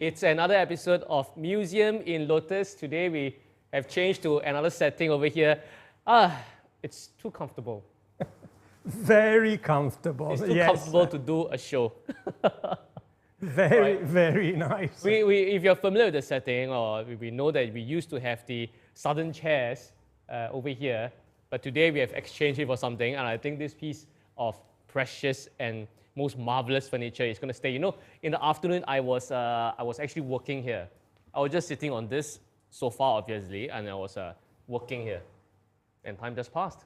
It's another episode of Museum in Lotus. Today we have changed to another setting over here. It's too comfortable. Very comfortable. It's too comfortable to do a show. Very nice. If you're familiar with the setting, or we know that we used to have the southern chairs over here, but today we have exchanged it for something, and I think this piece of precious and most marvelous furniture is going to stay. You know, in the afternoon, I was actually working here. I was just sitting on this sofa, obviously, and I was working here. And time just passed.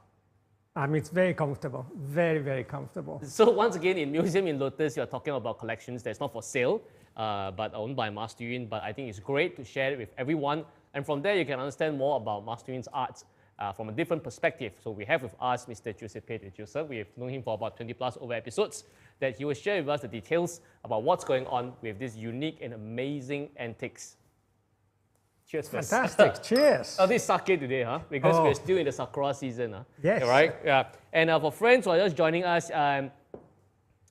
It's very comfortable, very, very comfortable. So once again, in Museum in Lotus, you're talking about collections that's not for sale, but owned by Master Yun. But I think it's great to share it with everyone. And from there, you can understand more about Master Yun's art from a different perspective. So we have with us Mr. Giuseppe De Joseph. We've known him for about 20 plus over episodes, that he will share with us the details about what's going on with these unique and amazing antiques. Cheers first. Fantastic, cheers. Oh, this is sake today, huh? Because we're still in the Sakura season, huh? Yes. Right? Yeah. And for friends who are just joining us,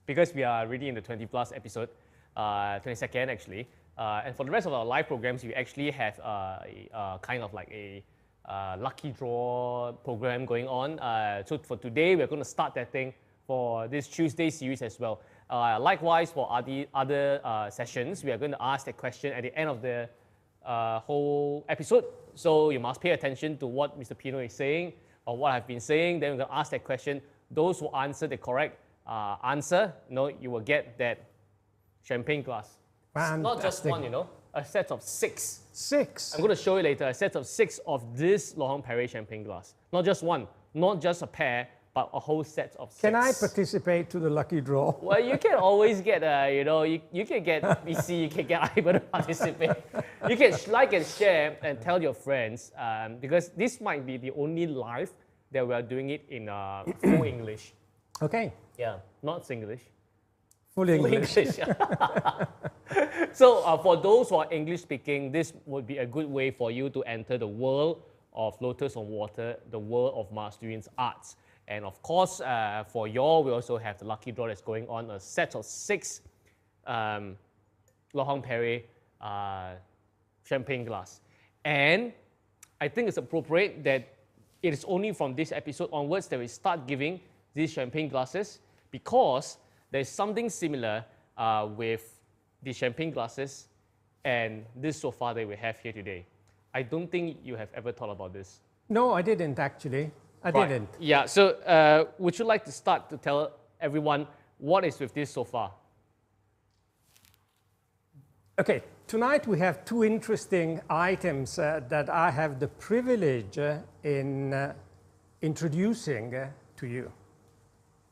because we are already in the 20 plus episode, 22nd actually, and for the rest of our live programs, we actually have kind of like a lucky draw program going on. So for today, we're going to start that thing for this Tuesday series as well. Likewise, for other sessions, we are going to ask that question at the end of the whole episode. So you must pay attention to what Mr. Pino is saying or what I've been saying. Then we're going to ask that question. Those who answer the correct answer, you will get that champagne glass. Fantastic. Not just one, a set of 6. 6. I'm going to show you later a set of 6 of this Laurent-Perrier champagne glass. Not just one, not just a pair, but a whole set of 6. Can I participate to the lucky draw? Well, you can always get, you can get BC, you can get Ivan to participate. You can like and share and tell your friends, because this might be the only live that we are doing it in full English. Okay. Yeah, not Singlish. Full English. So for those who are English speaking, this would be a good way for you to enter the world of Lotus on Water, the world of Master Yun's arts. And of course, for y'all, we also have the lucky draw that's going on, a set of 6 Laurent-Perrier champagne glass. And I think it's appropriate that it is only from this episode onwards that we start giving these champagne glasses, because there's something similar with the champagne glasses and this sofa that we have here today. I don't think you have ever thought about this. No, I didn't actually. I didn't. Yeah, so would you like to start to tell everyone what is with this so far? Okay, tonight we have 2 interesting items that I have the privilege in introducing to you.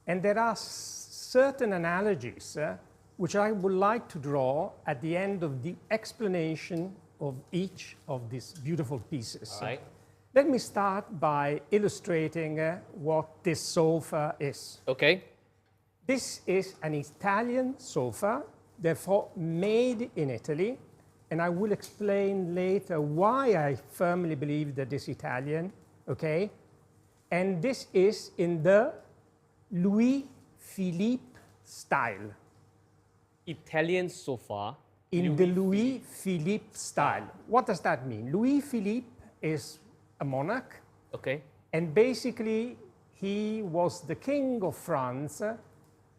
And there are certain analogies which I would like to draw at the end of the explanation of each of these beautiful pieces. All right. Let me start by illustrating what this sofa is. Okay. This is an Italian sofa, therefore made in Italy, and I will explain later why I firmly believe that it's Italian, okay? And this is in the Louis-Philippe style. Italian sofa. In the Louis-Philippe style. What does that mean? Louis-Philippe is a monarch. Okay. And basically, he was the king of France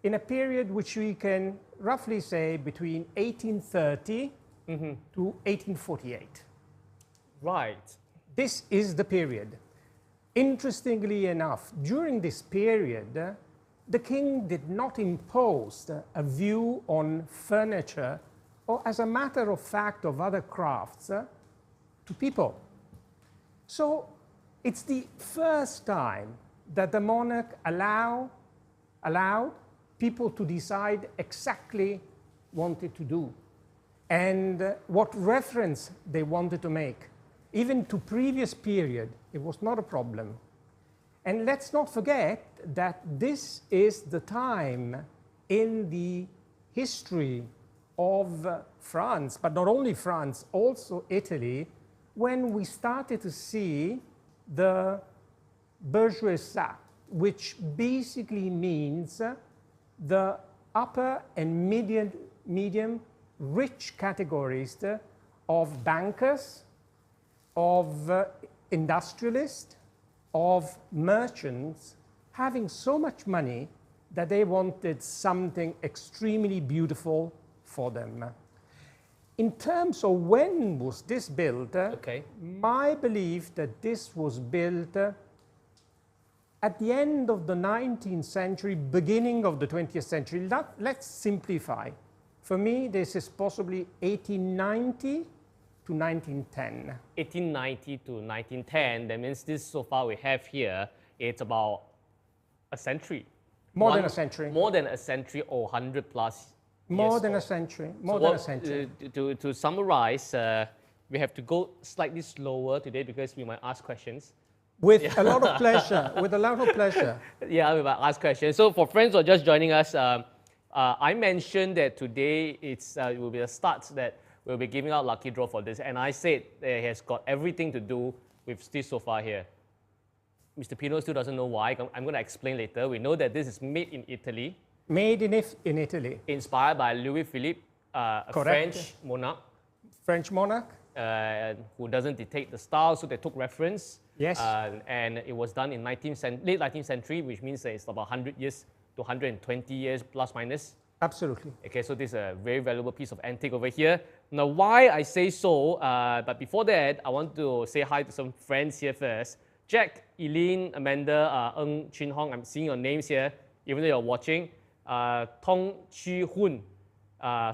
in a period which we can roughly say between 1830 to 1848. Right. This is the period. Interestingly enough, during this period, the king did not impose a view on furniture or, as a matter of fact, of other crafts to people. So it's the first time that the monarch allowed people to decide exactly what to do and what reference they wanted to make. Even to previous period, it was not a problem. And let's not forget that this is the time in the history of France, but not only France, also Italy, when we started to see the bourgeoisie, which basically means the upper and medium rich categories of bankers, of industrialists, of merchants, having so much money that they wanted something extremely beautiful for them. In terms of when was this built, Okay. my belief that this was built at the end of the 19th century, beginning of the 20th century. Let's simplify. For me, this is possibly 1890 to 1910. 1890 to 1910, that means this so far we have here, it's about a century. More than a century. More than a century or 100 plus More years than a old. century. So More than a century. To summarize, we have to go slightly slower today because we might ask questions. With a lot of pleasure. With a lot of pleasure. Yeah, we might ask questions. So for friends who are just joining us, I mentioned that today it will be a start that we'll be giving out lucky draw for this. And I said it has got everything to do with this sofa here. Mr. Pino still doesn't know why. I'm going to explain later. We know that this is made in Italy. Made in Italy. Inspired by Louis Philippe, a Correct. French monarch. French monarch. Who doesn't dictate the style, so they took reference. Yes. And it was done in late 19th century, which means that it's about 100 years to 120 years plus minus. Absolutely. Okay, so this is a very valuable piece of antique over here. Now, why I say so, but before that, I want to say hi to some friends here first. Jack, Eileen, Amanda, Ng Chin Hong, I'm seeing your names here, even though you're watching. Tong Chi Hun,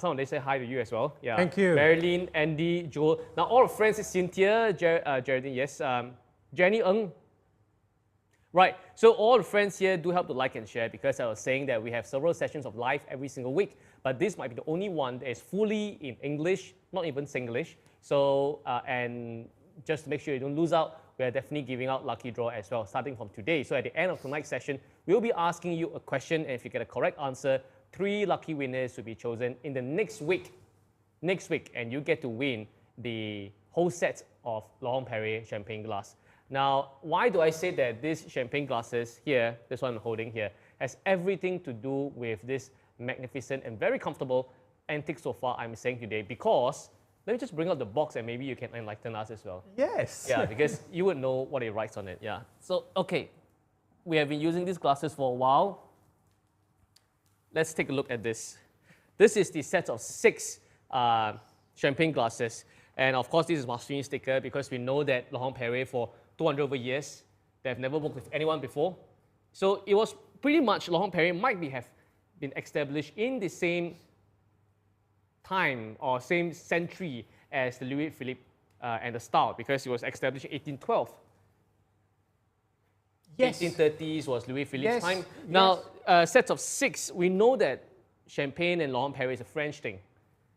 some of them say hi to you as well. Yeah. Thank you. Marilyn, Andy, Joel. Now, all our friends, Cynthia, Geraldine, yes. Jenny Ng. Right, so all the friends here do help to like and share because I was saying that we have several sessions of live every single week, but this might be the only one that is fully in English, not even Singlish. So, and just to make sure you don't lose out, we are definitely giving out lucky draw as well, starting from today. So at the end of tonight's session, we'll be asking you a question, and if you get a correct answer, 3 lucky winners will be chosen in the next week, and you get to win the whole set of Laurent-Perrier champagne glass. Now, why do I say that these champagne glasses here, this one I'm holding here, has everything to do with this magnificent and very comfortable antique sofa I'm saying today? Because, let me just bring out the box and maybe you can enlighten us as well. Yes. Yeah, because you would know what it writes on it, yeah. So, okay, we have been using these glasses for a while. Let's take a look at this. This is the set of 6 champagne glasses. And of course, this is Marceline sticker because we know that Laurent-Perrier for 200 over years, they have never worked with anyone before. So it was pretty much Laurent-Perrier might have been established in the same time or same century as the Louis Philippe and the style because it was established in 1812. Yes. 1830s was Louis Philippe's Yes. time. Now, sets of 6, we know that champagne and Laurent-Perrier is a French thing.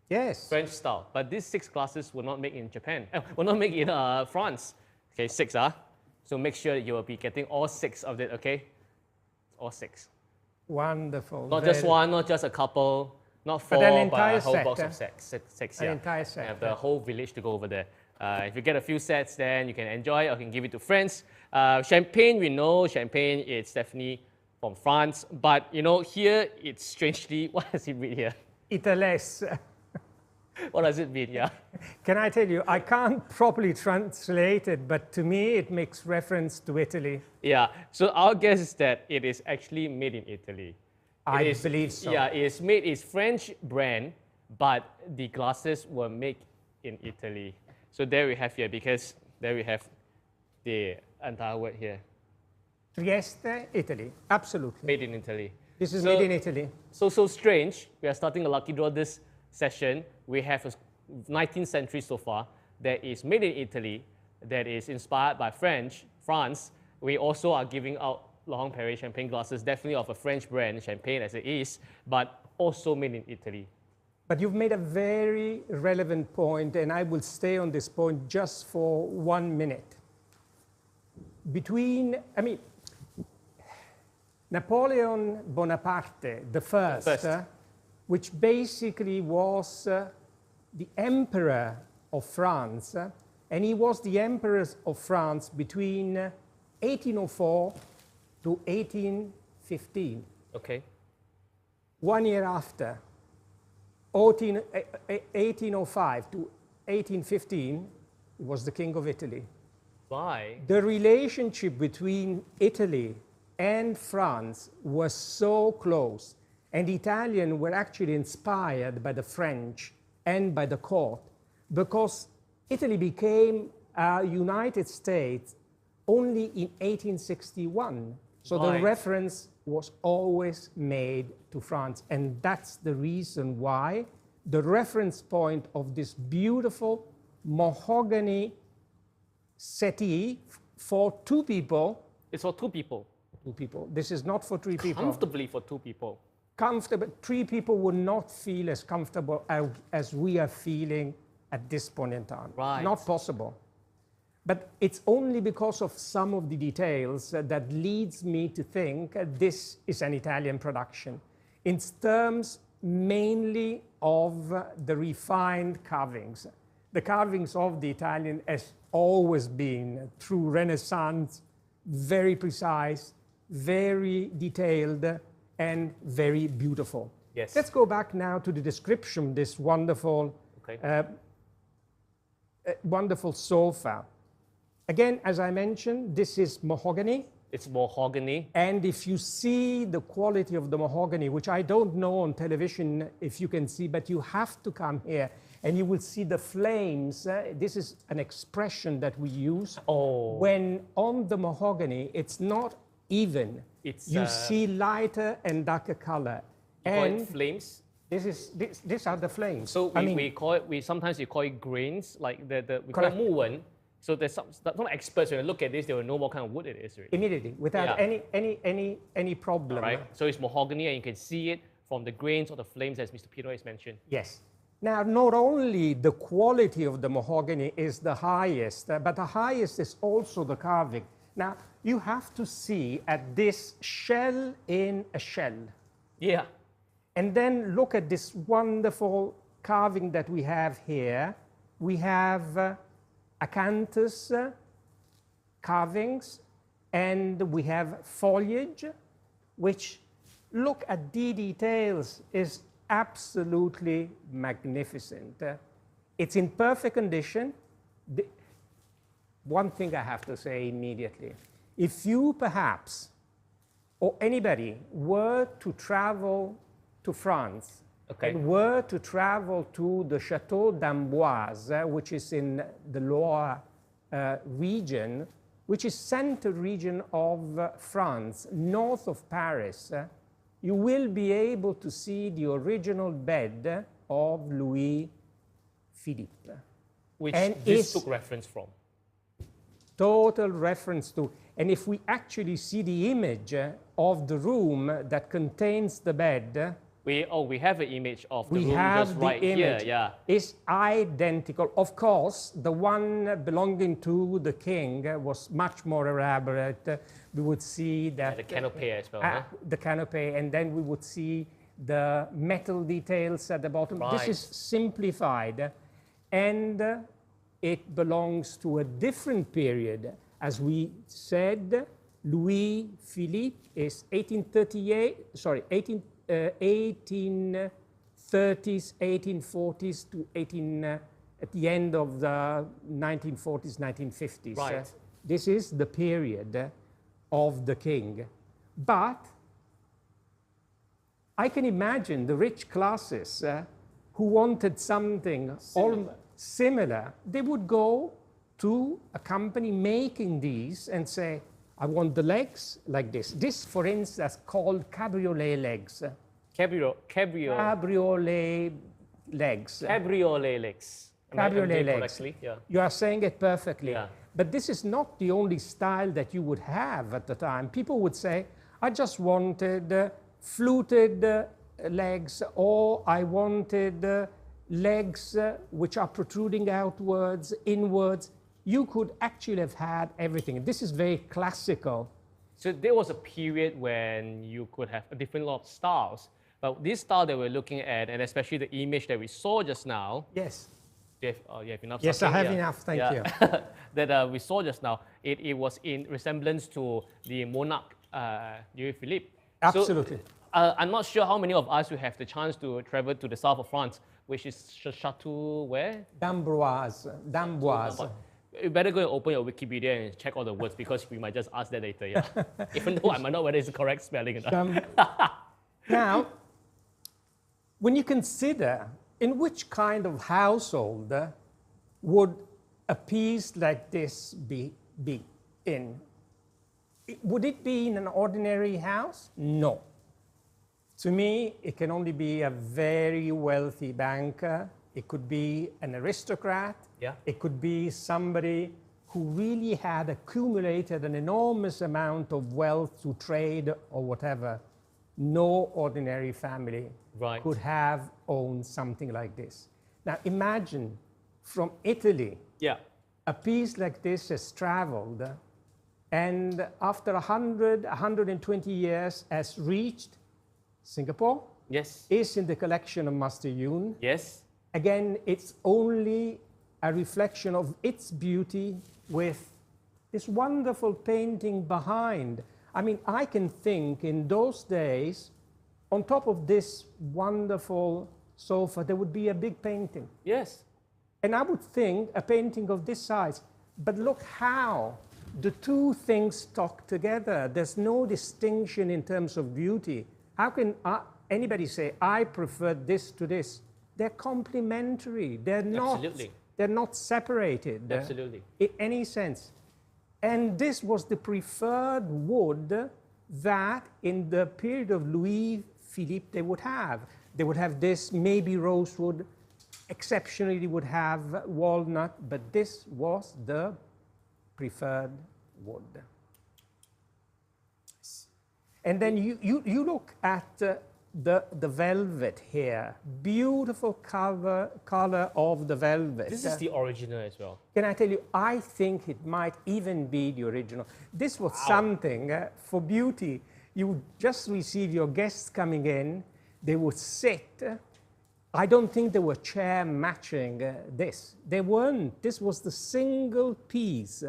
Yes. French style. But these 6 glasses were not made in Japan. Were not made in France. Okay, 6, So make sure that you will be getting all 6 of it, okay? All 6. Wonderful. Not just one, not just a couple, not 4, But an but entire a whole set, box of 6, An yeah. entire set, You have the whole village to go over there. If you get a few sets, then you can enjoy or you can give it to friends. Champagne, we know champagne, it's definitely from France. But, you know, here, it's strangely, what does it read here? Itales. What does it mean, yeah? Can I tell you, I can't properly translate it, but to me it makes reference to Italy. Yeah, so our guess is that it is actually made in Italy. I believe so. Yeah, it's French brand, but the glasses were made in Italy. So there we have here, because there we have the entire word here. Trieste, Italy. Absolutely. Made in Italy. This is made in Italy. So strange. We are starting a lucky draw this session. We have a 19th century sofa that is made in Italy, that is inspired by France. We also are giving out Laurent-Perrier champagne glasses, definitely of a French brand, champagne as it is, but also made in Italy. But you've made a very relevant point, and I will stay on this point just for 1 minute. Napoleon Bonaparte, the first. Which basically was the emperor of France, and he was the emperor of France between 1804 to 1815. Okay. 1 year after, 1805 to 1815, he was the king of Italy. Why? The relationship between Italy and France was so close, and the Italians were actually inspired by the French and by the court, because Italy became a United States only in 1861. So the reference was always made to France. And that's the reason why the reference point of this beautiful mahogany settee for 2 people. It's for 2 people. 2 people. This is not for 3 people. Comfortably for 2 people. Comfortable. 3 people would not feel as comfortable as we are feeling at this point in time. Right. Not possible. But it's only because of some of the details that leads me to think this is an Italian production. In terms mainly of the refined carvings. The carvings of the Italian has always been, through Renaissance, very precise, very detailed, and very beautiful. Yes. Let's go back now to the description, this wonderful, wonderful sofa. Again, as I mentioned, this is mahogany. It's mahogany. And if you see the quality of the mahogany, which I don't know on television if you can see, but you have to come here and you will see the flames. This is an expression that we use. When on the mahogany, it's not even. You see lighter and darker color. You call it flames? These are the flames. So we call it, sometimes we call it grains, like we call it muwen. So there's some experts, when they look at this, they will know what kind of wood it is. Really. Immediately, without any problem. All right. So it's mahogany, and you can see it from the grains or the flames, as Mr. Pino has mentioned. Yes. Now, not only the quality of the mahogany is the highest, but the highest is also the carving. Now, you have to see at this shell in a shell. Yeah. And then look at this wonderful carving that we have here. We have acanthus carvings, and we have foliage, which, look at the details, is absolutely magnificent. It's in perfect condition. One thing I have to say immediately, if you perhaps, or anybody, were to travel to France, and were to travel to the Château d'Amboise, which is in the Loire region, which is center region of France, north of Paris, you will be able to see the original bed of Louis Philippe. Which this took reference from. Total reference to. And if we actually see the image of the room that contains the bed, we have an image of the room just right here. Yeah. It's identical. Of course, the one belonging to the king was much more elaborate. We would see that the canopy as well. The canopy, and then we would see the metal details at the bottom. Right. This is simplified, and it belongs to a different period. As we said, Louis Philippe is 1830s, 1840s to at the end of the 1940s, 1950s. Right. This is the period of the king. But I can imagine the rich classes who wanted something similar. They would go to a company making these and say, I want the legs like this. This, for instance, called cabriolet legs. Cabriolet legs. Cabriolet legs. Cabriolet legs. Correctly? Yeah. You are saying it perfectly. Yeah. But this is not the only style that you would have at the time. People would say, I just wanted fluted legs, or I wanted legs which are protruding outwards, inwards. You could actually have had everything. This is very classical. So there was a period when you could have a different lot of styles. But this style that we're looking at, and especially the image that we saw just now. Yes. You have enough? Yes, I have enough. Thank you. That we saw just now. It was in resemblance to the monarch, Louis Philippe. Absolutely. So, I'm not sure how many of us will have the chance to travel to the south of France, which is Château where? d'Amboise. You better go and open your Wikipedia and check all the words, because we might just ask that later. Yeah. Even though I might not know whether it's the correct spelling or not. Now, when you consider in which kind of household would a piece like this be in? Would it be in an ordinary house? No. To me, it can only be a very wealthy banker. It could be an aristocrat. Yeah. It could be somebody who really had accumulated an enormous amount of wealth to trade or whatever. No ordinary family Right. could have owned something like this. Now imagine from Italy, Yeah. a piece like this has traveled and after 100, 120 years has reached Singapore, Yes. is in the collection of Master Yun. Yes. Again, it's only a reflection of its beauty with this wonderful painting behind. I mean, I can think in those days, on top of this wonderful sofa, there would be a big painting. Yes. And I would think a painting of this size. But look how the two things talk together. There's no distinction in terms of beauty. How can anybody say, I prefer this to this? They're complementary. Absolutely. They're not separated Absolutely. in any sense. And this was the preferred wood that in the period of Louis Philippe they would have. They would have this, maybe rosewood, exceptionally they would have walnut, but this was the preferred wood. And then you look at the velvet here, beautiful color of the velvet. This is the original as well. Can I tell you, I think it might even be the original. This was something for beauty. You would just receive your guests coming in, they would sit. I don't think there were chairs matching this. They weren't. This was the single piece.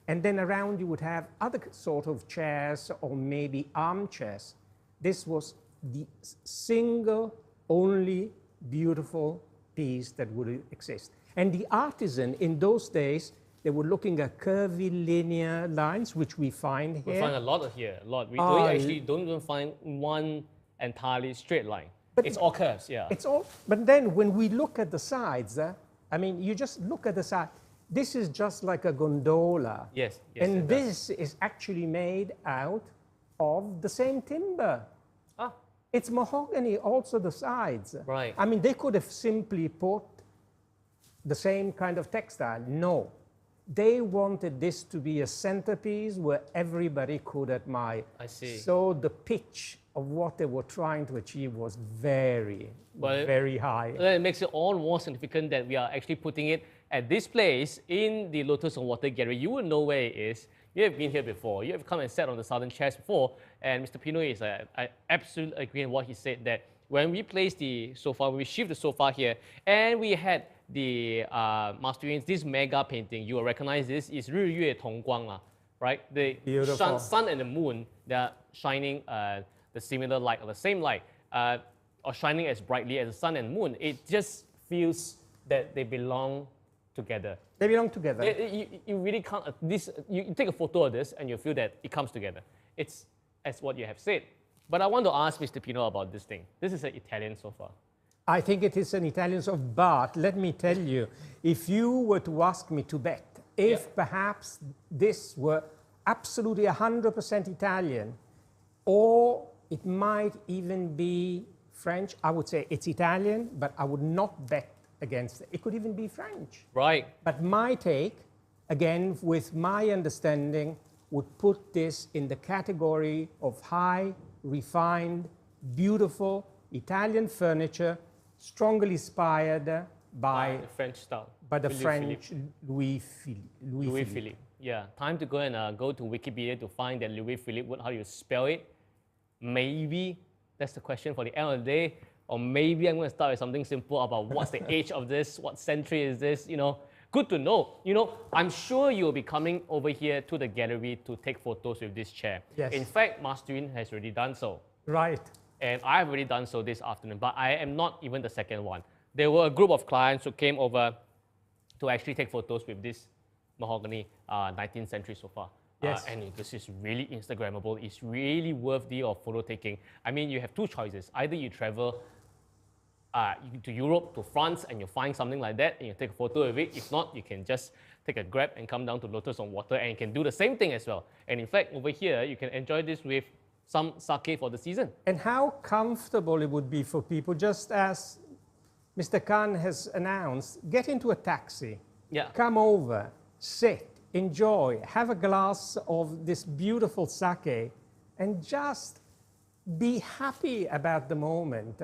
And then around you would have other sort of chairs or maybe armchairs. This was the single, only beautiful piece that would exist. And the artisan in those days, they were looking at curvy linear lines, which we find here. We find a lot of here, a lot. We actually don't even find one entirely straight line. But it's all curves, yeah. It's all, but then when we look at the sides, I mean, you just look at the side. This is just like a gondola. Yes, yes. And this is actually made out of the same timber. Ah. It's mahogany, also the sides. Right. I mean, they could have simply put the same kind of textile. No. They wanted this to be a centerpiece where everybody could admire. I see. So the pitch of what they were trying to achieve was very, very high. It makes it all more significant that we are actually putting it at this place in the Lotus on Water Gallery. You will know where it is. You have been here before. You have come and sat on the southern chairs before. And Mr. Pino is, I absolutely agree on what he said, that when we place the sofa, when we shift the sofa here, and we had the Master Yun's, this mega painting, you will recognize this, is 日月同光, right? The sun and the moon, they're shining the similar light, or the same light, or shining as brightly as the sun and moon. It just feels that they belong together. They belong together. You really can't, you take a photo of this and you feel that it comes together. It's as what you have said. But I want to ask Mr. Pino about this thing. This is an Italian sofa. I think it is an Italian sofa, but let me tell you, if you were to ask me to bet, if perhaps this were absolutely 100% Italian, or it might even be French, I would say it's Italian, but I would not bet against it. It could even be French. Right. But my take, again, with my understanding, would put this in the category of high, refined, beautiful Italian furniture, strongly inspired by the French style. By the French Louis Philippe. Yeah, time to go and go to Wikipedia to find that Louis Philippe, how you spell it. Maybe that's the question for the end of the day. Or maybe I'm going to start with something simple about what's the age of this, what century is this, you know. Good to know. You know, I'm sure you'll be coming over here to the gallery to take photos with this chair. Yes. In fact, Master Yun has already done so. Right. And I've already done so this afternoon, but I am not even the second one. There were a group of clients who came over to actually take photos with this mahogany 19th century sofa. Yes. And this is really Instagrammable. It's really worthy of photo taking. I mean, you have two choices. Either you travel to Europe, to France, and you find something like that, and you take a photo of it. If not, you can just take a Grab and come down to Lotus on water, and you can do the same thing as well. And in fact, over here, you can enjoy this with some sake for the season. And how comfortable it would be for people, just as Mr. Khan has announced, get into a taxi, come over, sit, enjoy, have a glass of this beautiful sake, and just be happy about the moment.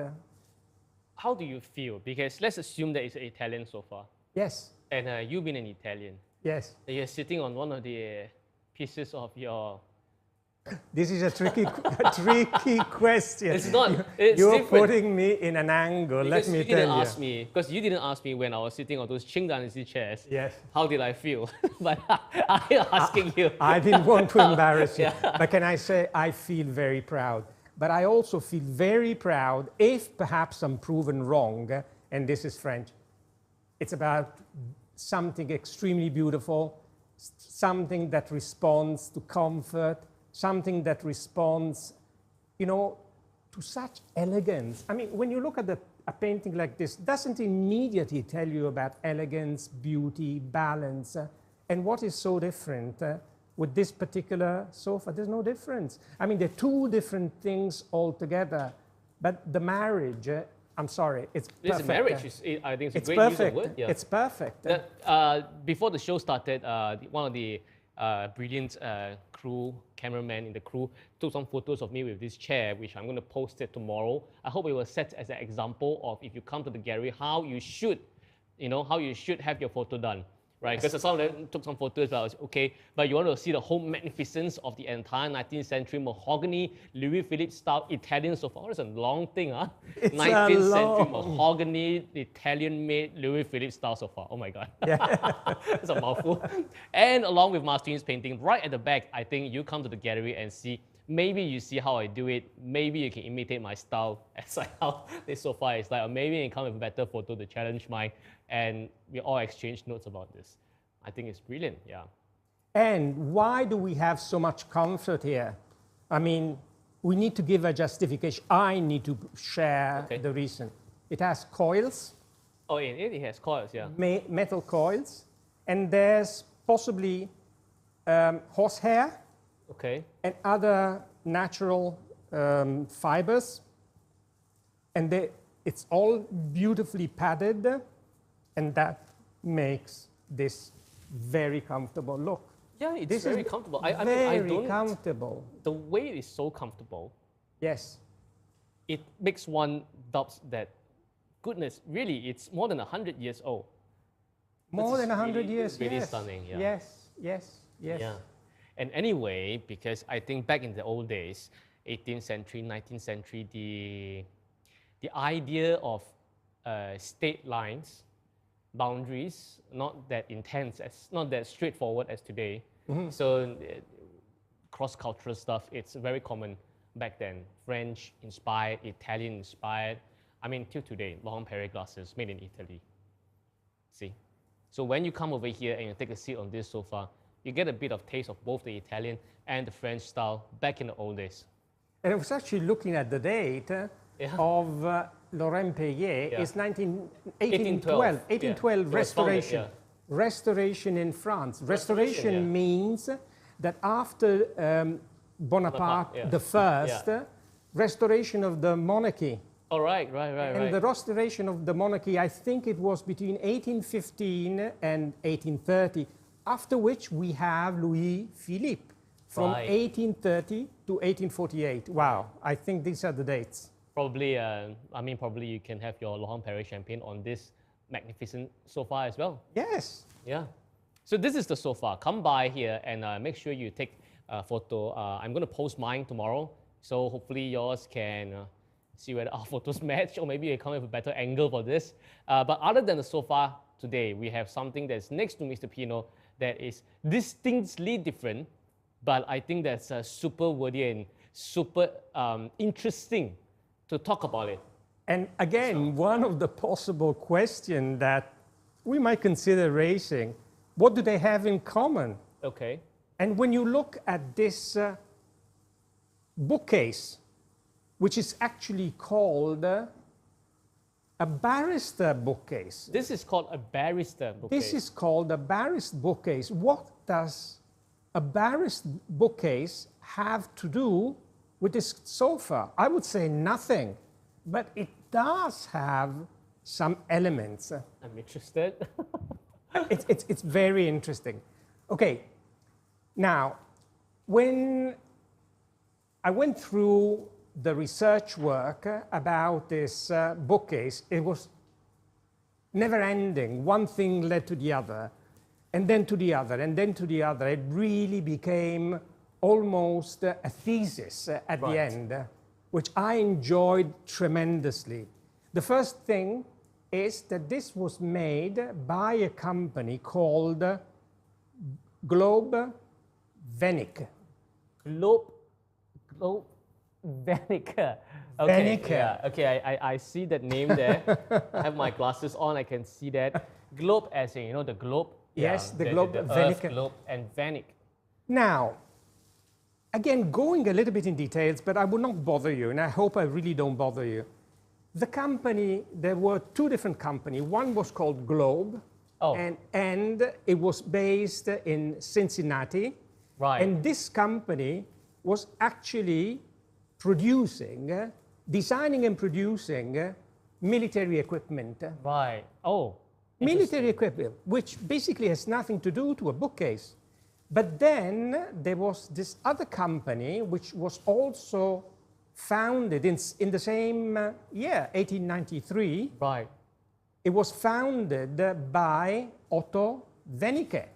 How do you feel? Because let's assume that it's an Italian sofa. Yes. And you've been an Italian. Yes. And you're sitting on one of the pieces of your... This is a tricky question. It's not. You're putting me in an angle, let me tell you. Because you didn't ask me when I was sitting on those Qing Dynasty chairs. Yes. How did I feel? But I'm asking you. I didn't want to embarrass you. But can I say I feel very proud. But I also feel very proud, if perhaps I'm proven wrong, and this is French, it's about something extremely beautiful, something that responds to comfort, something that responds, you know, to such elegance. I mean, when you look at a painting like this, doesn't immediately tell you about elegance, beauty, balance, and what is so different with this particular sofa? There's no difference. I mean, they're two different things altogether, but the marriage, I'm sorry, it's perfect. This marriage, I think it's a great perfect. use of word. Yeah. It's perfect. Before the show started, one of the brilliant cameraman in the crew took some photos of me with this chair, which I'm going to post it tomorrow. I hope it will set as an example of, if you come to the gallery, how you should have your photo done. Right, because some of them took some photos, but I was okay. But you want to see the whole magnificence of the entire 19th century mahogany, Louis Philippe style Italian sofa. It's a long thing, huh? It's 19th century mahogany, Italian-made Louis Philippe style sofa. Oh my God, it's a mouthful. And along with Martin's painting, right at the back, I think you come to the gallery and see. Maybe you see how I do it. Maybe you can imitate my style as like how this sofa is like. Or maybe you can come with a better photo to challenge mine. And we all exchange notes about this. I think it's brilliant, yeah. And why do we have so much comfort here? I mean, we need to give a justification. I need to share the reason. It has coils. Oh, it has coils, yeah. Metal coils. And there's possibly horsehair. Okay. And other natural fibers. And it's all beautifully padded. And that makes this very comfortable look. Yeah, it's very comfortable. I very comfortable. The way it is so comfortable. Yes. It makes one doubt that, goodness, really, it's more than 100 years old. More than 100 years, really stunning, yeah. Yes. Yeah. And anyway, because I think back in the old days, 18th century, 19th century, the idea of state lines, boundaries, not that intense, not that straightforward as today. So cross-cultural stuff, it's very common back then. French inspired, Italian inspired. I mean, till today, laurent-perrier glasses made in Italy. See? So when you come over here and you take a seat on this sofa, you get a bit of taste of both the Italian and the French style back in the old days. And I was actually looking at the date of laurent-perrier. It's 1812. 1812 restoration. Restoration in France. Restoration means that after Bonaparte the First, restoration of the monarchy. Oh, right. And the restoration of the monarchy, I think it was between 1815 and 1830, after which we have Louis Philippe from 1830 to 1848. Wow, I think these are the dates. Probably, probably you can have your laurent-perrier champagne on this magnificent sofa as well. Yes. Yeah. So this is the sofa. Come by here and make sure you take a photo. I'm going to post mine tomorrow, so hopefully yours can see whether our photos match, or maybe you come with a better angle for this. But other than the sofa today, we have something that's next to Mr. Pino that is distinctly different, but I think that's super worthy and super interesting to talk about it. And again, one of the possible questions that we might consider raising, what do they have in common? Okay. And when you look at this bookcase, which is actually called a barrister bookcase. This is called a barrister bookcase. This is called a barrister bookcase. What does a barrister bookcase have to do with this sofa? I would say nothing, but it does have some elements. I'm interested. It's very interesting. Okay, now, when I went through the research work about this bookcase, it was never ending. One thing led to the other, and then to the other, and then to the other. It really became almost a thesis at the end, which I enjoyed tremendously. The first thing is that this was made by a company called Globe Venick. Globe Venick. Okay, yeah, okay, I see that name there. I have my glasses on, I can see that. Globe as in, you know, the globe. Yes, yeah, the globe, the Venick. Earth globe, and Venick. Now, again, going a little bit in details, but I will not bother you, and I hope I really don't bother you. The company, there were two different companies. One was called Globe, and it was based in Cincinnati. Right. And this company was actually producing, designing and producing military equipment. Right. Oh. Military equipment, which basically has nothing to do to a bookcase. But then there was this other company which was also founded in the same year, 1893. Right. It was founded by Otto Wennecke.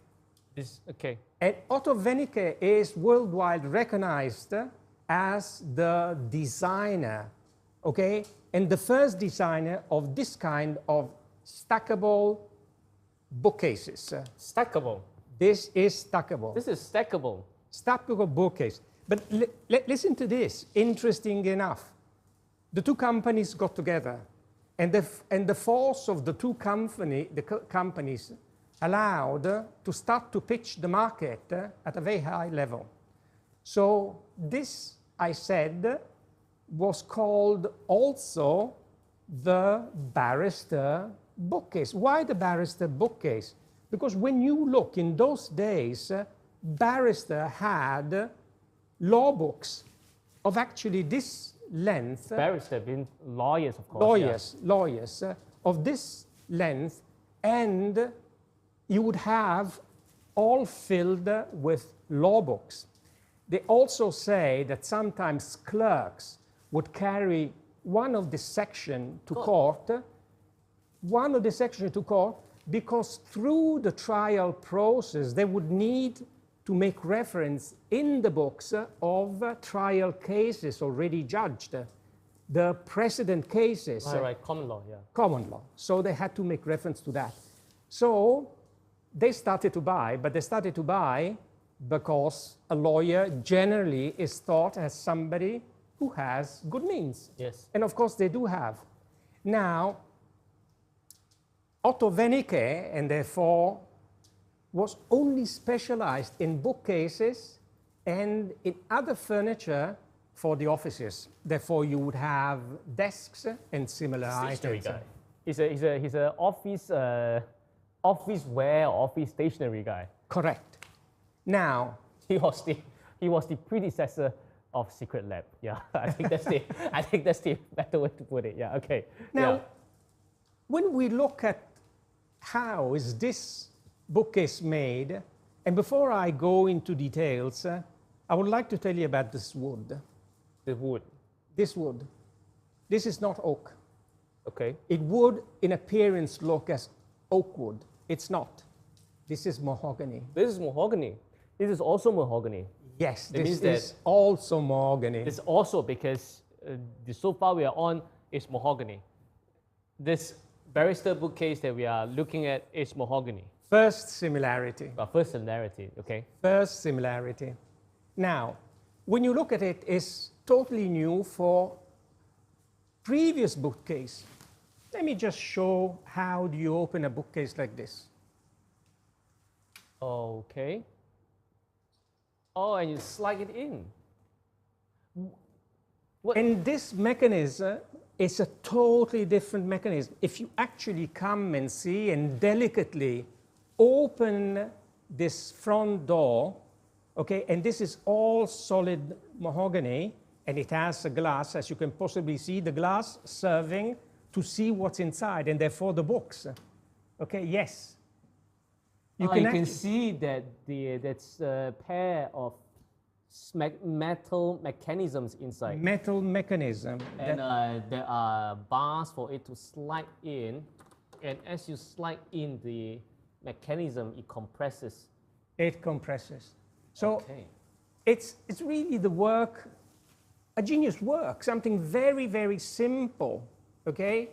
Okay. And Otto Wennecke is worldwide recognized as the designer, okay? And the first designer of this kind of stackable bookcases. Stackable. This is stackable. This is stackable. Stackable bookcase. But listen to this, interesting enough. The two companies got together, and the force of the two companies allowed to start to pitch the market at a very high level. So this, I said, was called also the barrister bookcase. Why the barrister bookcase? Because when you look in those days, barrister had law books of actually this length. Barrister being lawyers, of course. Lawyers of this length, and you would have all filled with law books. They also say that sometimes clerks would carry one of the section to court, because through the trial process they would need to make reference in the books of trial cases already judged, the precedent cases. Right, common law, yeah. Common law. So they had to make reference to that. So they started to buy, but they started to buy because a lawyer generally is thought as somebody who has good means. Yes. And of course they do have. Now, Otto Wennecke, and therefore was only specialized in bookcases and in other furniture for the offices. Therefore, you would have desks and similar Stationery items. guy. He's a office wear, office stationery guy. Correct. Now, he was the predecessor of Secret Lab. Yeah, I think that's the better way to put it. Yeah. Okay. Now, when we look at how is this bookcase made, and before I go into details, I would like to tell you about this wood. The wood. This wood. This is not oak. Okay. It would, in appearance, look as oak wood. It's not. This is mahogany. This is mahogany. This is also mahogany. Yes, this is also mahogany. It's also because the sofa we are on is mahogany. This barrister bookcase that we are looking at is mahogany. First similarity. First similarity, okay. First similarity. Now, when you look at it, it's totally new for previous bookcase. Let me just show how do you open a bookcase like this. Okay. Oh, and you slide it in. And this mechanism it's a totally different mechanism. If you actually come and see and delicately open this front door, okay, and this is all solid mahogany, and it has a glass, as you can possibly see, the glass serving to see what's inside, and therefore the books. Okay, yes. You can see that that's a pair of metal mechanisms inside. Metal mechanism. And there are bars for it to slide in, and as you slide in the mechanism, it compresses. It compresses. So okay. it's really the work, a genius work, something very, very simple, okay,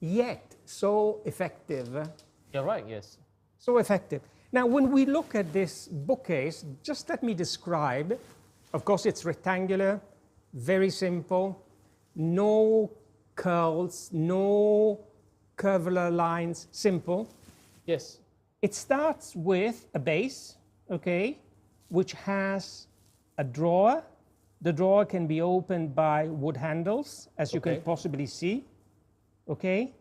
yet so effective. You're right, yes. So effective. Now, when we look at this bookcase, just let me describe. Of course, it's rectangular, very simple, no curls, no curvular lines, simple. Yes. It starts with a base, okay, which has a drawer. The drawer can be opened by wood handles, as you can possibly see, okay?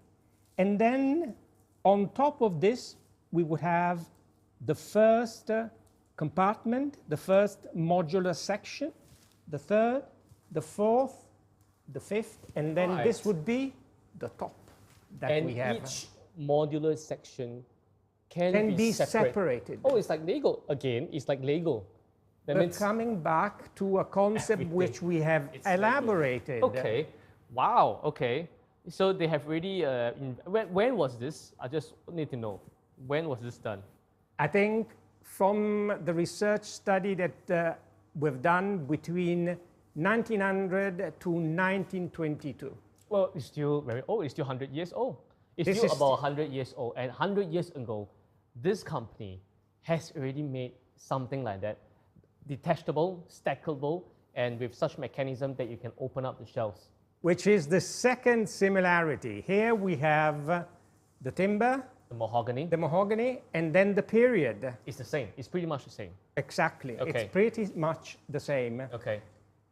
And then on top of this, we would have the first compartment, the first modular section, the third, the fourth, the fifth, and then this would be the top that we have. And each modular section can be separated. Oh, it's like Lego again. It's like Lego. We're coming back to a concept which we have elaborated. Okay. Wow. Okay. So they have really. When was this? I just need to know. When was this done? I think from the research study that we've done between 1900 to 1922. Well, it's still very old. It's still 100 years old. It's still about 100 years old. And 100 years ago, this company has already made something like that. Detachable, stackable, and with such mechanism that you can open up the shelves. Which is the second similarity. Here we have the timber, the mahogany, and then the period. It's the same. It's pretty much the same. Exactly. Okay. It's pretty much the same. Okay.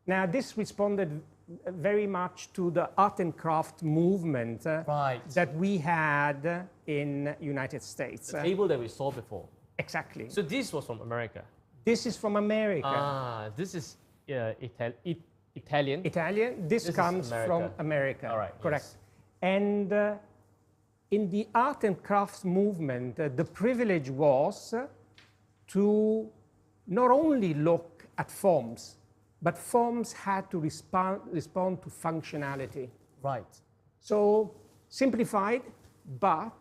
Now, this responded very much to the art and craft movement that we had in United States. The table that we saw before. Exactly. So this was from America. This is from America. Ah, this is Italian. Italian. This comes from America. All right. Correct. Yes. And in the art and crafts movement, the privilege was to not only look at forms, but forms had to respond to functionality. Right. So simplified, but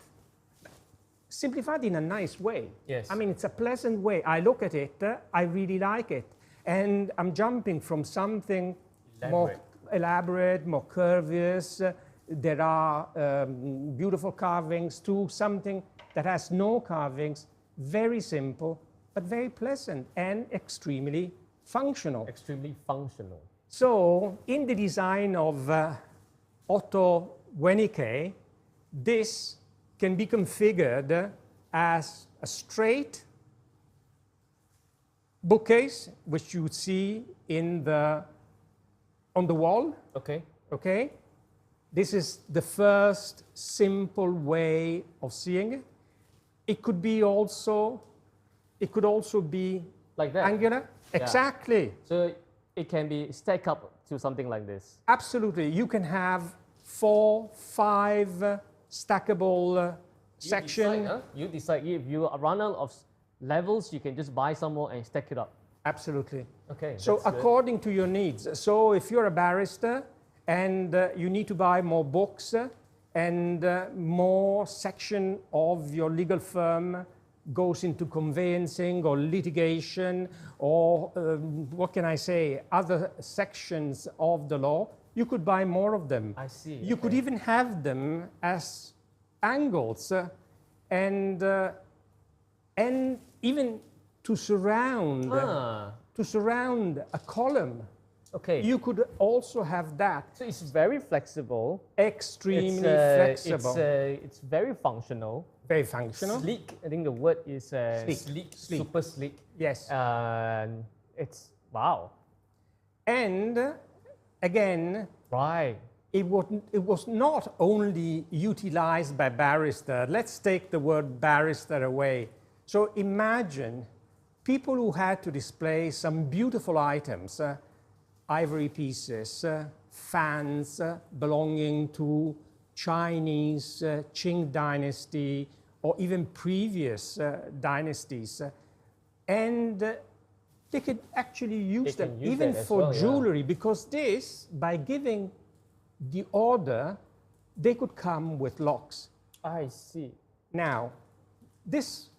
simplified in a nice way. Yes. I mean, it's a pleasant way. I look at it, I really like it. And I'm jumping from something more elaborate, more curvious. There are beautiful carvings to something that has no carvings, very simple, but very pleasant and extremely functional. Extremely functional. So in the design of Otto Wernicke, this can be configured as a straight bookcase, which you see on the wall. Okay. Okay. This is the first simple way of seeing it. It could also be like that. Angular. Yeah. Exactly. So it can be stacked up to something like this. Absolutely. You can have 4, 5 stackable sections. You decide. If you run out of levels, you can just buy some more and stack it up. Absolutely. Okay. So according to your needs. So if you're a barrister and you need to buy more books and more section of your legal firm goes into conveyancing or litigation or what can I say, other sections of the law, you could buy more of them. I see. You could even have them as angles and even to surround a column. Okay. You could also have that. So it's very flexible. Extremely flexible. It's very functional. Very functional. Sleek. I think the word is sleek. Super sleek. Yes. It's wow. And again, right. it was not only utilized by barrister. Let's take the word barrister away. So imagine people who had to display some beautiful items, ivory pieces, fans belonging to Chinese, Qing dynasty, or even previous dynasties. And they could actually use them even for jewelry, because this, by giving the order, they could come with locks. I see. Now, this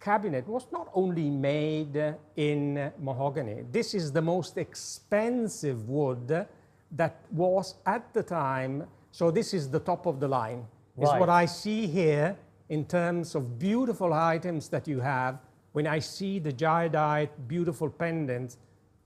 cabinet was not only made in mahogany. This is the most expensive wood that was at the time. So this is the top of the line. Right. Is what I see here in terms of beautiful items that you have. When I see the jadeite beautiful pendants,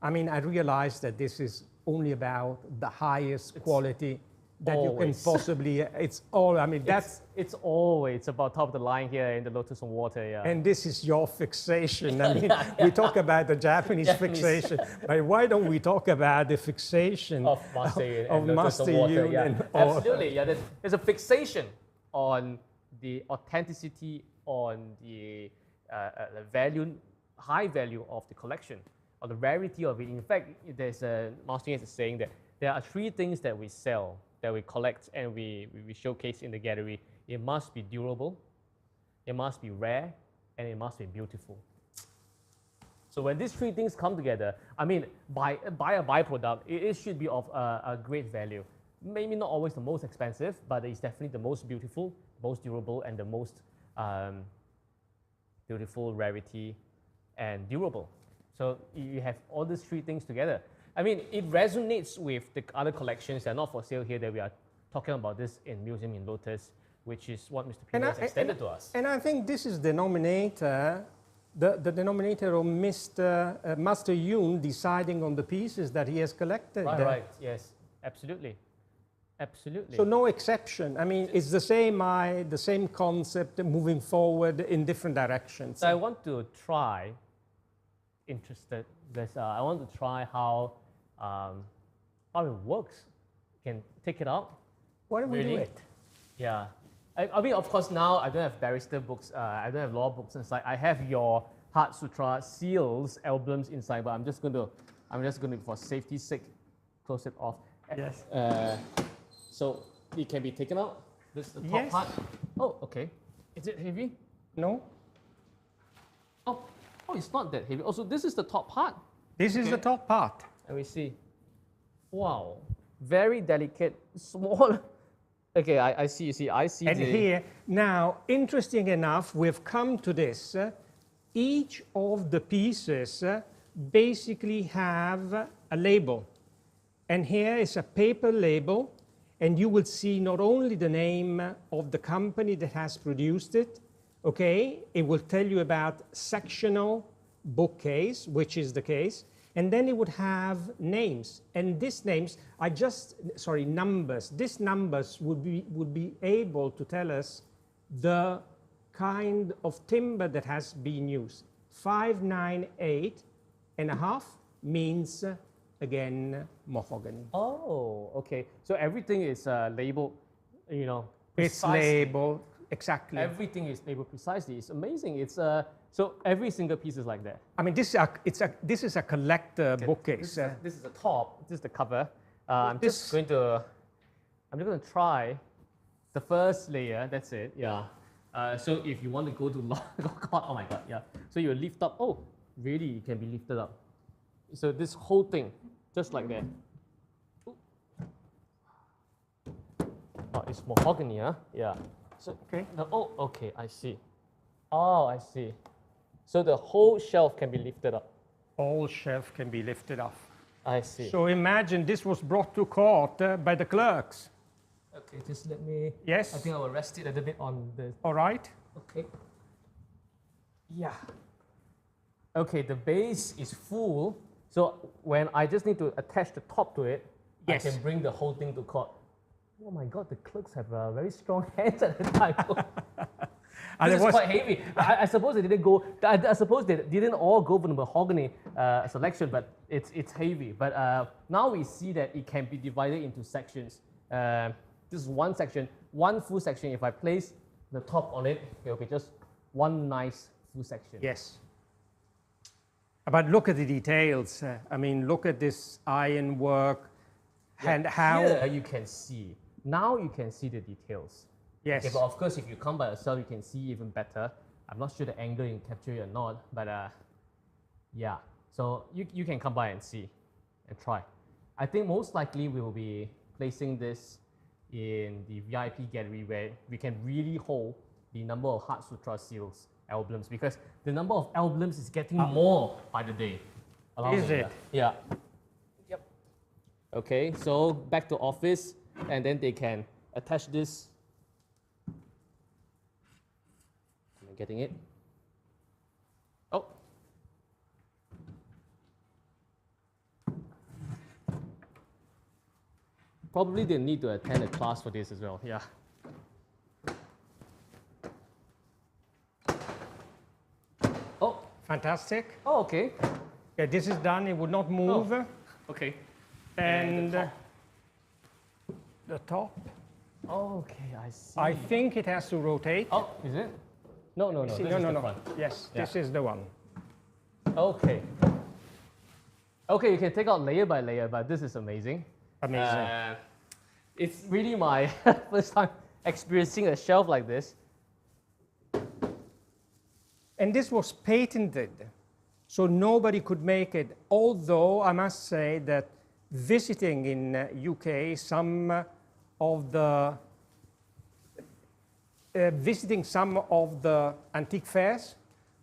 I mean, I realize that this is only about the highest quality that you can possibly, it's all, I mean, that's... It's always about top of the line here in the Lotus on Water, yeah. And this is your fixation. I mean, we talk about the Japanese fixation, but why don't we talk about the fixation of Master Yun? Yeah. Absolutely, yeah. There's a fixation on the authenticity, on the value, high value of the collection, or the rarity of it. In fact, there's Master Yun is saying that there are 3 things that we sell, that we collect, and we showcase in the gallery. It must be durable, it must be rare, and it must be beautiful. So when these 3 things come together, I mean, buy a byproduct, it should be of a great value. Maybe not always the most expensive, but it's definitely the most beautiful, most durable, and the most beautiful, rarity, and durable. So you have all these 3 things together. I mean, it resonates with the other collections that are not for sale here, that we are talking about this in Museum in Lotus, which is what Mr. Pino has extended to us. And I think this is the denominator, the denominator of Master Yun deciding on the pieces that he has collected. Right, yes, absolutely. Absolutely. So no exception. I mean, it's the same concept moving forward in different directions. So I want to try, I want to try how it works. You can take it out. Why don't we do it? Yeah. I mean, of course, now I don't have barrister books. I don't have law books inside. I have your Heart Sutra seals, albums inside, but I'm just going to, for safety's sake, close it off. Yes. So it can be taken out. This is the top part. Oh, okay. Is it heavy? No. Oh, it's not that heavy. Also, this is the top part. This is the top part. And we see. Wow. Very delicate, small. Okay, I see. You see, I see. And here, now, interesting enough, we've come to this. Each of the pieces basically have a label. And here is a paper label. And you will see not only the name of the company that has produced it, okay? It will tell you about sectional bookcase, which is the case. And then it would have names. And these names are numbers. These numbers would be able to tell us the kind of timber that has been used. 598.5 means, again, mahogany. Oh, okay. So everything is labeled, precisely. It's labeled, exactly. Everything is labeled precisely. It's amazing. It's so every single piece is like that. I mean, this is a collector bookcase. This is the top. This is the cover. I'm just going to try the first layer. That's it. Yeah. So if you want to go to oh my God, yeah. So you lift up. Oh, really? It can be lifted up. So this whole thing, just like that. Oh, it's mahogany, huh? Yeah. So okay. Okay. I see. Oh, I see. So the whole shelf can be lifted up. All shelf can be lifted off. I see. So imagine this was brought to court by the clerks. Okay, just let me. Yes. I think I will rest it a little bit on the. All right. Okay. Yeah. Okay, the base is full. So when I just need to attach the top to it, I can bring the whole thing to court. Oh my God, the clerks have very strong hands at the time. This is quite heavy. I suppose they didn't go. I suppose they didn't all go for the mahogany selection, but it's heavy. But now we see that it can be divided into sections. This is one section, one full section. If I place the top on it, it will be just one nice full section. Yes. But look at the details. I mean, look at this iron work and how... Here you can see. Now you can see the details. Yes. Okay, but of course, if you come by yourself, you can see even better. I'm not sure the angle you can capture it or not, but yeah. So you can come by and see and try. I think most likely we will be placing this in the VIP gallery where we can really hold the number of Heart Sutra seals albums, because the number of albums is getting more by the day. Is it? Yeah. Yep. Okay, so back to office, and then they can attach this. Am I getting it? Oh. Probably they need to attend a class for this as well, yeah. Oh. Fantastic. Oh, okay. Yeah, this is done. It would not move. Oh. Okay. And the top. Okay, I see. I think it has to rotate. Oh, is it? No, no, no. See, This no, is no, the no. front. Yes, Yeah. this is the one. Okay. Okay, you can take out layer by layer, but this is amazing. Amazing. It's really my first time experiencing a shelf like this. And this was patented, so nobody could make it. Although I must say that visiting in UK, some of the antique fairs,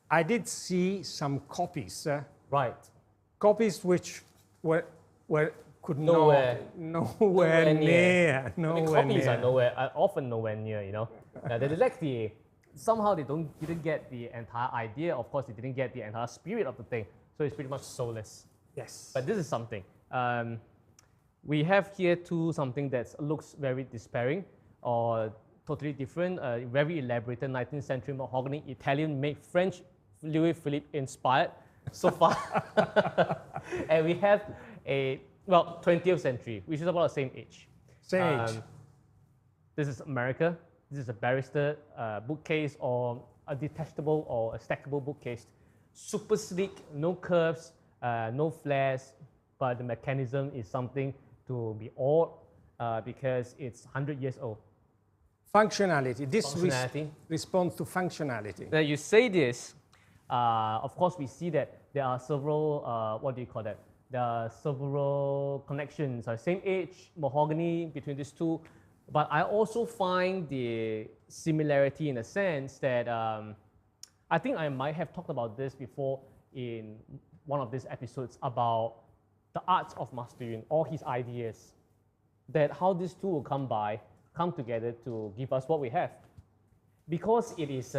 I did see some copies. Right. Copies which could Nowhere. nowhere near. Copies are often nowhere near, you know. They lack somehow they didn't get the entire idea. Of course, they didn't get the entire spirit of the thing. So it's pretty much soulless. Yes. But this is something. We have here too something that looks very despairing or totally different. Very elaborated 19th century mahogany, Italian-made, French Louis Philippe inspired so far. And we have 20th century, which is about the same age. Same age. This is America. This is a barrister bookcase or a detachable or a stackable bookcase. Super sleek, no curves, no flares, but the mechanism is something to be awed because it's 100 years old. Functionality. This Functionality. Responds to functionality. Now you say this, of course we see that there are several, what do you call that? There are several connections, same age, mahogany between these two. But I also find the similarity in a sense that I think I might have talked about this before in one of these episodes about the arts of Master Yun, all his ideas, that how these two will come together to give us what we have. Because it is,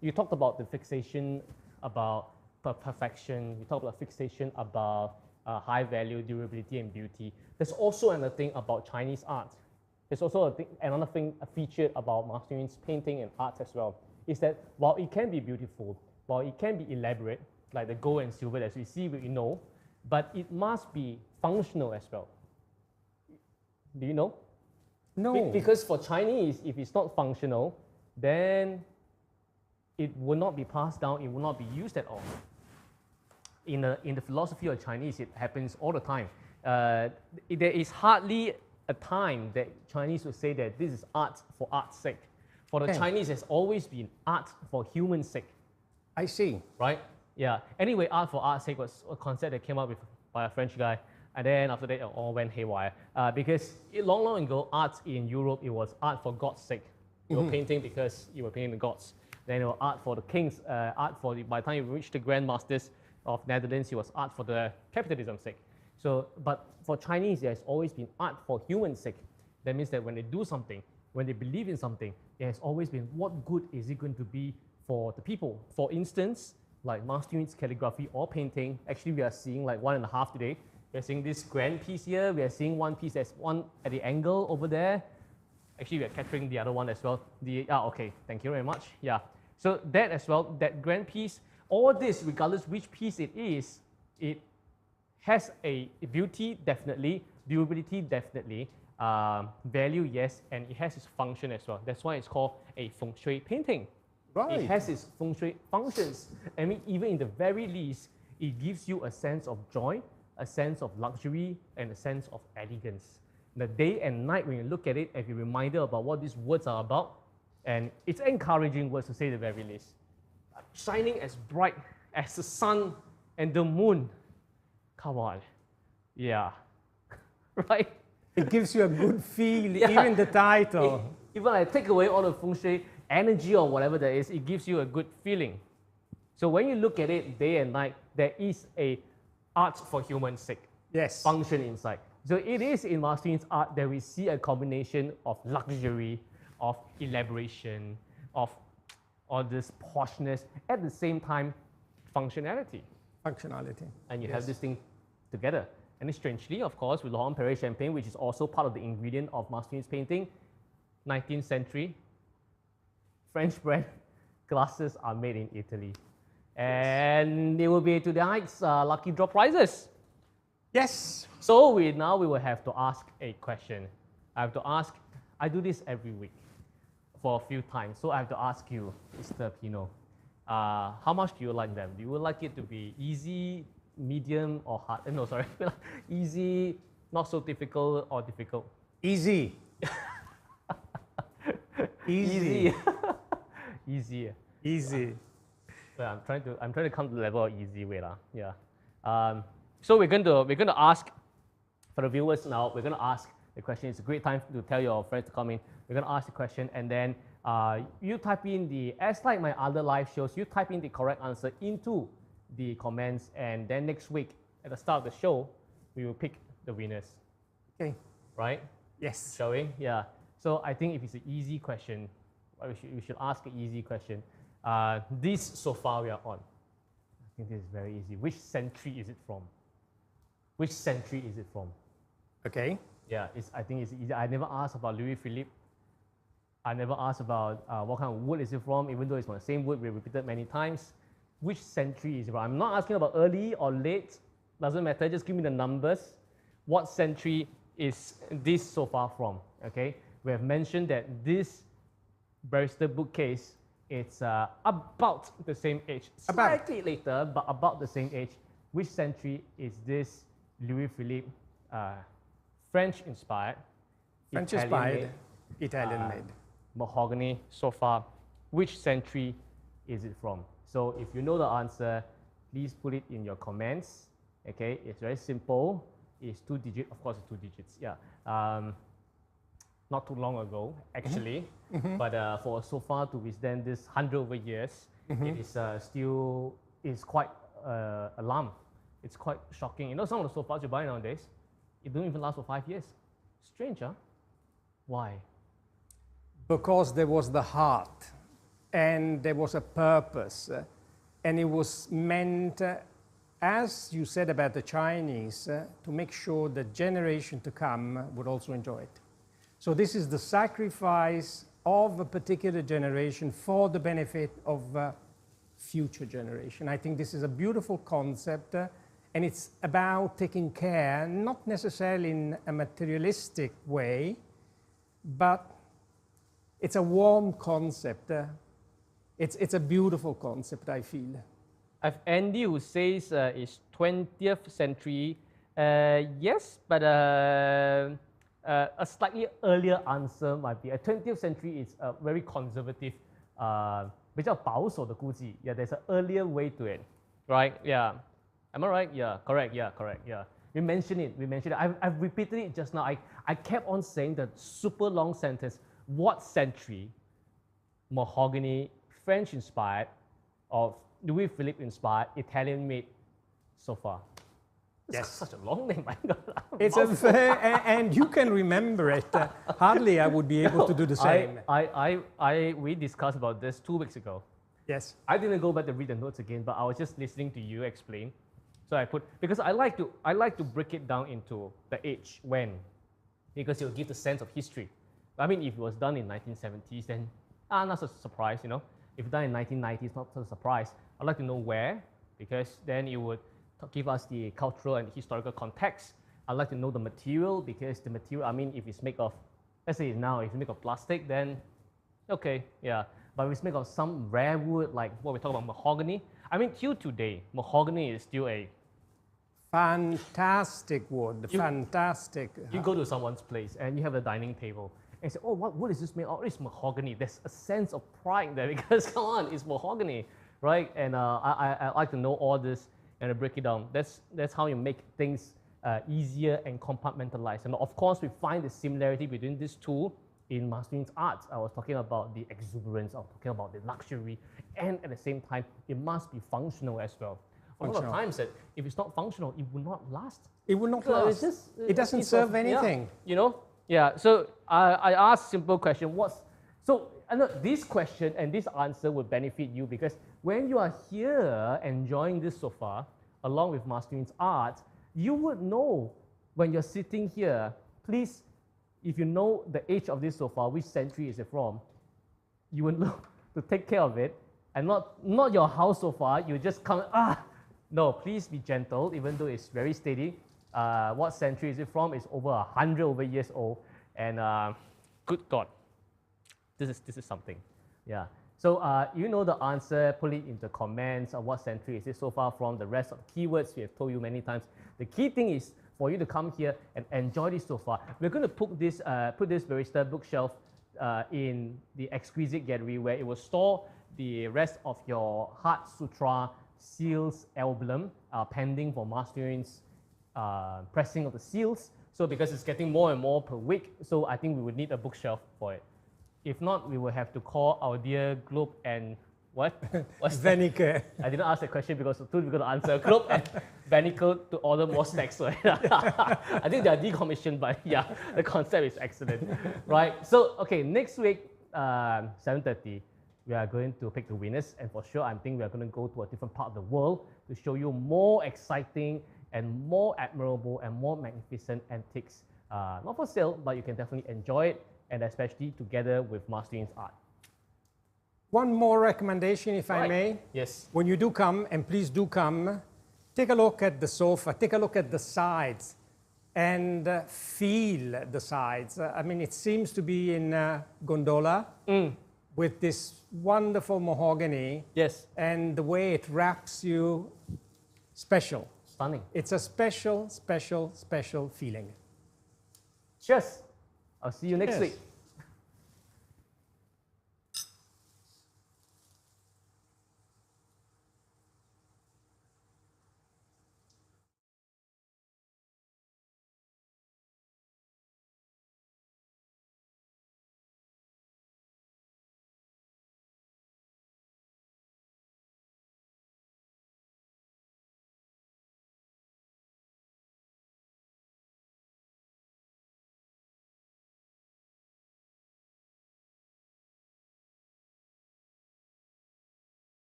you talked about the fixation about perfection, you talked about fixation about high value, durability, and beauty. There's also another thing about Chinese art. There's also another thing featured about Master Yun's painting and art as well, is that while it can be beautiful, while it can be elaborate, like the gold and silver as we see, we know, but it must be functional as well. Do you know? No. Because for Chinese, if it's not functional, then it will not be passed down, it will not be used at all. In the philosophy of Chinese, it happens all the time. There is hardly a time that Chinese would say that this is art for art's sake. For the Chinese, it's always been art for human sake. I see. Right? Yeah. Anyway, art for art's sake was a concept that came up by a French guy. And then after that, it all went haywire. Because long ago, art in Europe, it was art for God's sake. You were painting because you were painting the gods. Then it was art for the kings, art for by the time you reached the grandmasters of Netherlands, it was art for the capitalism's sake. So, but for Chinese, there's always been art for human sake. That means that when they do something, when they believe in something, there has always been what good is it going to be for the people. For instance, like Master Yun's calligraphy or painting, actually we are seeing like 1.5 today. We are seeing this grand piece here. We are seeing one piece that's one at the angle over there. Actually, we are capturing the other one as well. Okay, thank you very much. Yeah, so that as well, that grand piece, all this, regardless which piece it is, it has a beauty, definitely, Durability, definitely. Value, yes, and it has its function as well. That's why it's called a feng shui painting. Right. It has its feng shui functions. I mean, even in the very least, it gives you a sense of joy, a sense of luxury, and a sense of elegance. The day and night, when you look at it, if you're reminded about what these words are about, and it's encouraging words to say the very least. Shining as bright as the sun and the moon. Come on. Yeah. Right? It gives you a good feel, Yeah. even the title. Even I take away all the feng shui energy or whatever there is, it gives you a good feeling. So when you look at it day and night, there is a art for human's sake. Yes. Function inside. So it is in Martin's art that we see a combination of luxury, of elaboration, of all this poshness, at the same time, functionality. Functionality. And you Yes. have this thing together. And strangely, of course, with laurent-perrier champagne, which is also part of the ingredient of Martin's painting, 19th century, French brand glasses are made in Italy. And they will be tonight's lucky draw prizes. Yes. So now we will have to ask a question. I have to ask, I do this every week for a few times. So I have to ask you, Mr. Pino, how much do you like them? Do you like it to be easy, medium, or hard? No, sorry. Easy, not so difficult, or difficult? Easy. Easy. Easy. Easy. Yeah, I'm trying to come to the level of easy way lah. Yeah. So we're going to ask for the viewers now. We're going to ask the question. It's a great time to tell your friends to come in. We're going to ask the question, and then you type in as like my other live shows, you type in the correct answer into the comments, and then next week at the start of the show, we will pick the winners. Okay. Right? Yes. Shall we? Yeah. So I think if it's an easy question, we should ask an easy question. This sofa we are on, I think this is very easy. Which century is it from? Which century is it from? Okay. Yeah, I think it's easy. I never asked about Louis Philippe. I never asked about what kind of wood is it from, even though it's from the same wood we repeated many times. Which century is it from? I'm not asking about early or late. Doesn't matter. Just give me the numbers. What century is this sofa from? Okay. We have mentioned that this barrister bookcase, it's about the same age, slightly later, but about the same age. Which century is this Louis Philippe French-inspired, Italian-made mahogany sofa? Which century is it from? So if you know the answer, please put it in your comments. Okay, it's very simple. It's 2 digits. Of course, it's 2 digits. Yeah. Not too long ago, actually, but for a sofa to withstand this 100 over years, it is still quite alarm. It's quite shocking. You know, some of the sofas you buy nowadays, it don't even last for 5 years. Strange, huh? Why? Because there was the heart, and there was a purpose, and it was meant, as you said about the Chinese, to make sure the generation to come would also enjoy it. So this is the sacrifice of a particular generation for the benefit of a future generation. I think this is a beautiful concept, and it's about taking care, not necessarily in a materialistic way, but it's a warm concept. It's a beautiful concept, I feel. I have Andy who says it's 20th century. Yes, but a slightly earlier answer might be 20th century is a very conservative, 比较保守的估计. Yeah, there's an earlier way to it, right? Yeah, am I right? Yeah, correct. Yeah, correct. Yeah, we mentioned it. I've repeated it just now. I kept on saying the super long sentence. What century? Mahogany, French-inspired, or Louis Philippe-inspired, Italian-made sofa. It's such a long name. It's and you can remember it. Hardly I would be able to do the same. We discussed about this 2 weeks ago. Yes. I didn't go back to read the notes again, but I was just listening to you explain. So I put, because I like to break it down into the age when, because it will give the sense of history. I mean, if it was done in 1970s, then not such a surprise, you know. If done in 1990s, not such a surprise. I'd like to know where, because then it would give us the cultural and historical context. I like to know the material, because the material, I mean, if it's made of, let's say now, if it's made of plastic, then okay, yeah. But if it's made of some rare wood, like what we talk about, mahogany, I mean, till today, mahogany is still a... Fantastic wood, fantastic. You go to someone's place and you have a dining table and say, oh, what wood is this made of? Oh, it's mahogany. There's a sense of pride there because, come on, it's mahogany, right? And I like to know all this and break it down. That's how you make things easier and compartmentalized. And of course, we find the similarity between these two in Masterin's arts. I was talking about the exuberance, I was talking about the luxury, and at the same time, it must be functional as well. A lot of times that if it's not functional, it will not last. It will not last. It doesn't serve anything. Yeah, you know? Yeah, so I asked simple question, this question and this answer will benefit you, because when you are here enjoying this sofa, along with Masterin's art, you would know when you're sitting here, please, if you know the age of this sofa, which century is it from, you would know to take care of it, and not your house sofa, you just come, no, please be gentle, even though it's very steady. What century is it from? It's over 100 years old. And good God, this is something. Yeah. So you know the answer, put it in the comments of what century is this sofa from. The rest of the keywords we have told you many times. The key thing is for you to come here and enjoy this sofa. We're going to put this barista bookshelf in the exquisite gallery, where it will store the rest of your Heart Sutra seals album pending for Masterin's pressing of the seals. So because it's getting more and more per week, so I think we would need a bookshelf for it. If not, we will have to call our dear Globe and what? What's Venica. I didn't ask the question because too difficult to answer. Globe and Venica to order more stacks. Right? I think they are decommissioned, but yeah, the concept is excellent. Right, so okay, next week, 7:30, we are going to pick the winners, and for sure, I think we are going to go to a different part of the world to show you more exciting and more admirable and more magnificent antiques. Not for sale, but you can definitely enjoy it, and especially together with Masterin's art. One more recommendation, if I may. Yes. When you do come, and please do come, take a look at the sofa, take a look at the sides, and feel the sides. I mean, it seems to be in gondola. With this wonderful mahogany. Yes. And the way it wraps you, special. Stunning. It's a special, special, special feeling. Cheers. I'll see you next week.